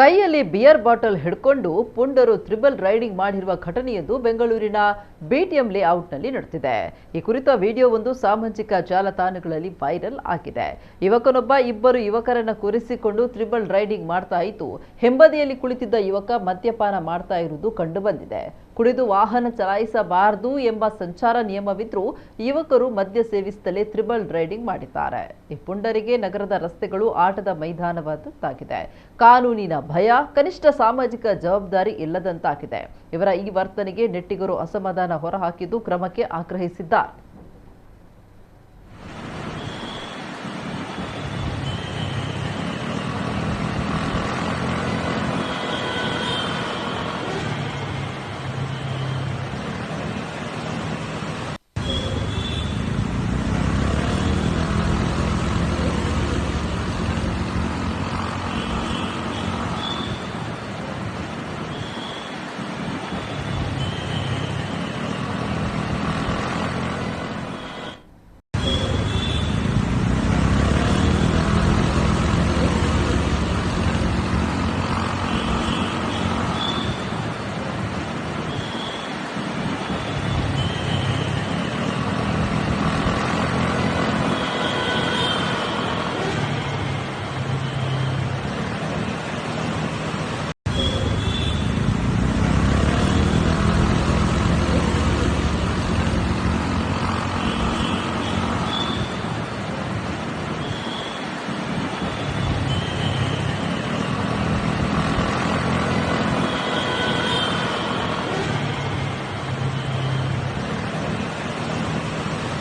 ಕೈಯಲ್ಲಿ beer bottle ಹಿಡ್ಕೊಂಡು ಪುಂಡರು triple riding ಮಾಡಿರುವ ಘಟನೆಯೊಂದು ಬೆಂಗಳೂರಿನ ಬಿಟಿಎಂ ಲೇಔಟ್ನಲ್ಲಿ ನಡೆದಿದೆ. ಈ ಕುರಿತ ವಿಡಿಯೋವೊಂದು ಸಾಮಾಜಿಕ ಜಾಲತಾಣಗಳಲ್ಲಿ ವೈರಲ್ ಆಗಿದೆ. ಯುವಕನೊಬ್ಬ ಇಬ್ಬರು ಯುವಕರನ್ನ ಕೂರಿಸಿಕೊಂಡು ತ್ರಿಬಲ್ ರೈಡಿಂಗ್ ಮಾಡ್ತಾ ಇದ್ದು, ಹಿಂಬದಿಯಲ್ಲಿ ಕುಳಿತಿದ್ದ ಯುವಕ ಮದ್ಯಪಾನ ಮಾಡ್ತಾ ಇರುವುದು ಕಂಡುಬಂದಿದೆ. ಕುಡಿದು ವಾಹನ ಚಲಾಯಿಸಬಾರದು ಎಂಬ ಸಂಚಾರ ನಿಯಮವಿದ್ರೂ ಯುವಕರು ಮದ್ಯ ಸೇವಿಸುತ್ತಲೇ ತ್ರಿಬಲ್ ರೈಡಿಂಗ್ ಮಾಡಿದ್ದಾರೆ. ಈ ಪುಂಡರಿಗೆ ನಗರದ ರಸ್ತೆಗಳು ಆಟದ ಮೈದಾನವಾದಂತಾಗಿದೆ. ಕಾನೂನಿನ ಭಯ, ಕನಿಷ್ಠ ಸಾಮಾಜಿಕ ಜವಾಬ್ದಾರಿ ಇಲ್ಲದಂತಾಗಿದೆ. ಇವರ ಈ ವರ್ತನೆಗೆ ನೆಟ್ಟಿಗರು ಅಸಮಾಧಾನ ಹೊರಹಾಕಿದ್ದು ಕ್ರಮಕ್ಕೆ ಆಗ್ರಹಿಸಿದ್ದಾರೆ.